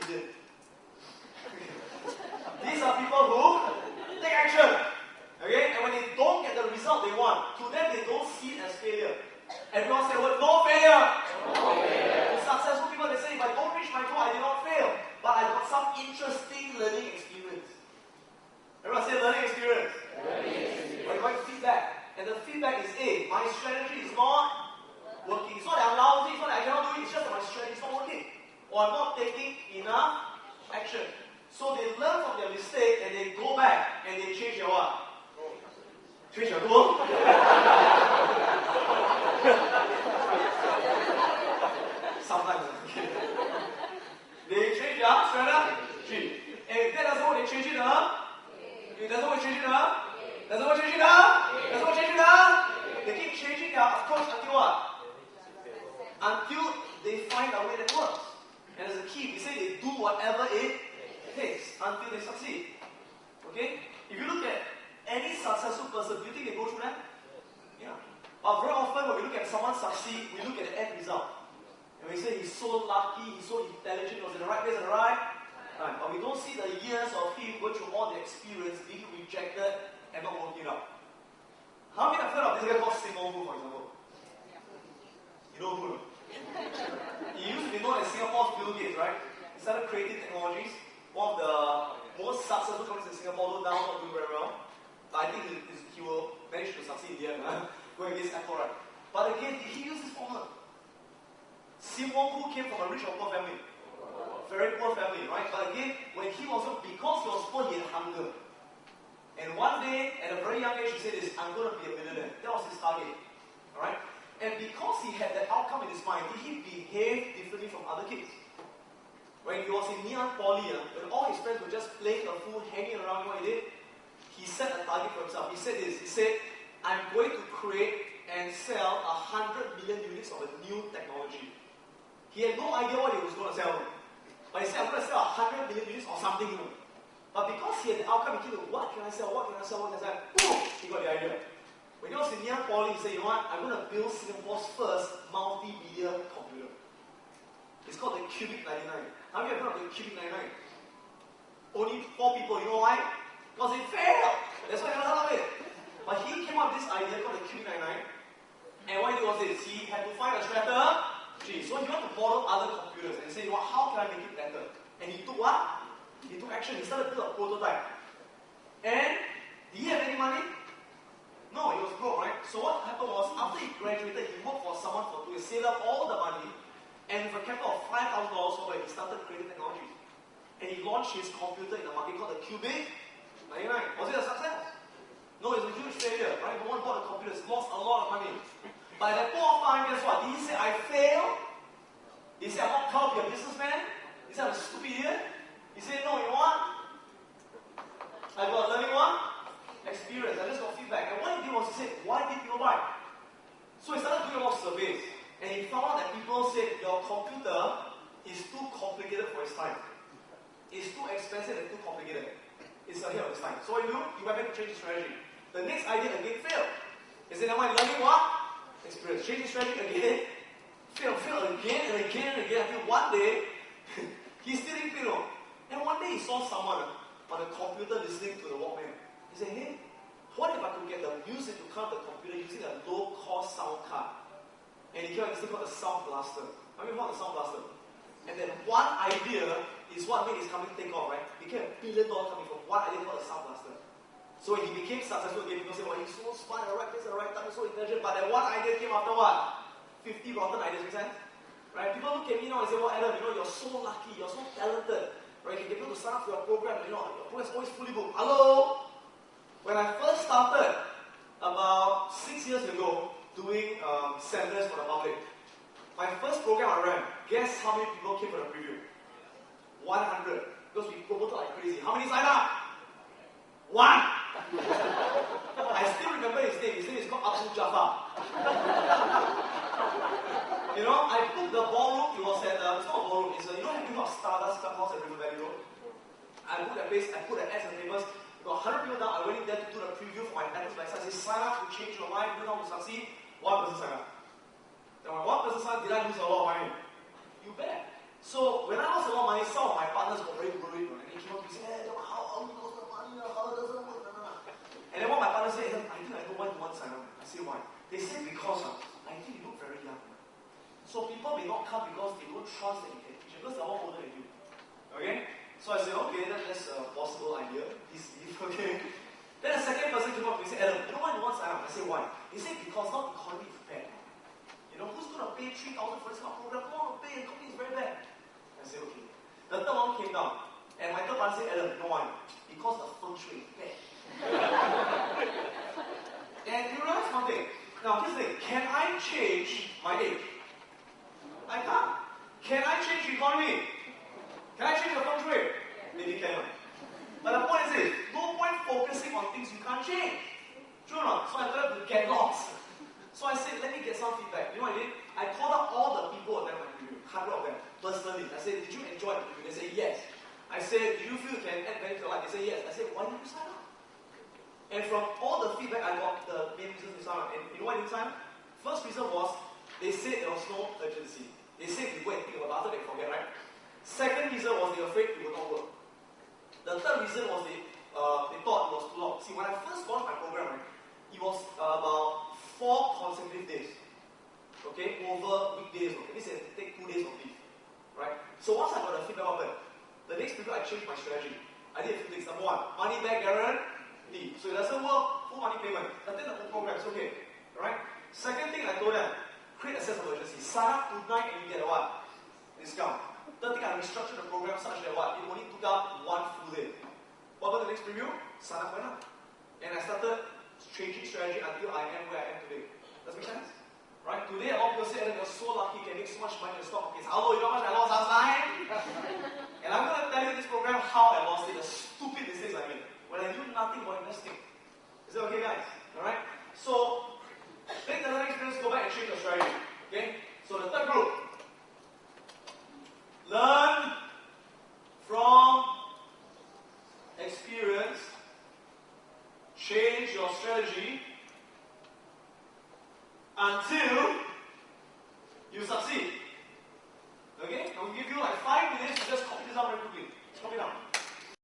didn't. These are people who take action. Okay? And when they don't get the result they want, to them they don't see it as failure. Everyone say the word, no failure. No failure. The successful people, they say, if I don't reach my goal, I did not fail. But I got some interesting learning experience. Everyone say learning experience. We're going feedback. And the feedback is, hey, my strategy is not working. It's not that I'm lousy, it's not that I cannot do it, it's just that my strategy is not working. Or I'm not taking enough action. So they learn from their mistake and they go back and they change their what? Change their goal? Sometimes. They change their strategy. And if that doesn't work, they change it up. If it doesn't work, change it up. Doesn't work, change it up. Doesn't work, change it up. They keep changing their approach until what? Until they find a way that works. And as a key, we say they do whatever it takes until they succeed. Okay? If you look at any successful person, do you think they go through that? Yeah. But very often when we look at someone succeed, we look at the end result. And we say he's so lucky, he's so intelligent, he was in the right place at the right time. But we don't see the years of him going through all the experience, being rejected and not working out. How many have heard of this guy called Simon Wu, for example? You know who? He used to be known as Singapore's Bill Gates, right? He started creating technologies. One of the most successful companies in Singapore, though now not doing very well. But I think he will manage to succeed in the end, going against Apple, right? But again, did he use this formula? Simon Wu came from a rich or poor family? Very poor family, right? But again, when he was because he was poor, he had hunger. And one day, at a very young age, he said this, I'm going to be a millionaire. That was his target. Alright? And because he had that outcome in his mind, he behaved differently from other kids. When he was in Ngee Ann Poly, when all his friends were just playing a fool, hanging around, what he did? He set a target for himself. He said this, he said, I'm going to create and sell 100 million units of a new technology. He had no idea what he was going to sell. But he said, I'm going to sell 100 million units or something. But because he had the outcome, he came to, what can I sell, what can I sell, what can I sell? Boom! He got the idea. When he was in Ngee Ann Poly, he said, you know what? I'm going to build Singapore's first multi-billion computer. It's called the Cubic 99. How many have heard of the Cubic 99? Only 4 people. You know why? Because it failed. That's why I never heard of it. But he came up with this idea called the Cubic 99. And what he did was this. He had to find a strategy. So he went to model other computers and say, well, how can I make it better? And he took what? He took action. He started to build a prototype. And did he have any money? No, he was broke, right? So what happened was, after he graduated, he worked for someone to save up all the money, and with a capital of $5,000 over, he started creating technologies. And he launched his computer in the market called the Cubic 99. Was it a success? No, it was a huge failure, right? No one bought the computers, lost a lot of money. But at that point of time, guess what? Did he say, I failed? Did he say, I'm not proud to be a businessman? Did he say, I'm a stupid idiot? He said, no, you know what? I got learning what? Experience. I just got feedback. And what he did was he said, why did people buy? So he started doing a lot of surveys. And he found out that people said, your computer is too complicated for its time. It's too expensive and too complicated. It's ahead of its time. So what he do? He went back to change his strategy. The next idea again failed. He said, am I learning what? Experience. Change his strategy again. Fail again and again and again. Until one day, he still didn't fail. And one day he saw someone on the computer listening to the Walkman. He said, hey, what if I could get the music to come to the computer using a low-cost sound card? And he came up with this thing called the Sound Blaster. I mean, what the Sound Blaster? And then one idea is what made his company take off, right? It became $1 billion coming from one idea called the Sound Blaster. So when he became successful again, people say, well, he's so smart at the right place at the right time, he's so intelligent. But that one idea came after what? 50 rotten ideas, make sense? Right? People look at me now and say, well, Adam, you're so lucky, you're so talented. Right? You can get people to sign up for your program, your program is always fully booked. Hello? When I first started, about 6 years ago, doing seminars for the public, my first program I ran, guess how many people came for the preview? 100. Because we promoted like crazy. How many signed up? 1! I still remember his name. His name is called Abdul Jafar. You know, I booked the ballroom. It was at, it's not a ballroom. It's a, you know, have you got Stardust Clubhouse at River Valley Road? I booked that place. I put the ads in the papers. Got 100 people down. I went in there to do the preview for my patterns. I said, sign up to change your life, learn how to succeed. One person signed up. Then when one person signed up, did I lose a lot of money? You bet. So when I lost a lot of money, some of my partners may not come because they don't trust that you can teach because they're all older than you. Okay? So I said, okay, that's a possible idea. Please leave, okay? Then the second person came up to me and said, Adam, you know why you want to sign up? I said, why? He said, because now the economy is bad. You know, who's going to pay 3,000 for this kind of program? No one will pay, the economy is very bad. I said, okay. The third one came down. And my third one said, Adam, you know why? Because the feng shui is bad. And you realize one thing. Now, here's the thing. Can I change my age? I can't. Can I change the economy? Can I change the feng shui? Maybe cannot. But the point is this, no point focusing on things you can't change. True or not? So I started to get lost. So I said, let me get some feedback. You know what I did? I called up all the people at my review, 100 of them, personally. I said, did you enjoy the review? They said, yes. I said, do you feel you can add value to your life? They said, yes. I said, why did you sign up? And from all the feedback I got, the main reasons to sign up, and you know what I did sign up? First reason was, they said there was no urgency. They said you go and think about it after they forget, right? Second reason was they were afraid it would not work. The third reason was they thought it was too long. See, when I first launched my program, right, it was about 4 consecutive days. Okay, over weekdays. Okay, this is take 2 days of leave. Right? So once I got the feedback of it, the next period I changed my strategy. I did a few things. Number one, money back guarantee. So it doesn't work, full money payment. Attend the whole program, it's okay. Alright? Second thing I told them, create a sense of urgency. Sign up tonight and you get a what? Discount. Third thing, I restructured the program such that what? It only took up 1 full day. What about the next preview? Sign up right now. And I started changing strategy until I am where I am today. Does that make sense? Right? Today, a lot of people say, Adam, you're so lucky, you can make so much money in the stock market. Hello, you know how much I lost last time? And I'm going to tell you this program how I lost it, the stupid mistakes I made when I knew nothing about investing. Is that okay, guys? Alright? So, take the learning experience, go back and change your strategy. Okay? So, the third group. Learn from experience. Change your strategy until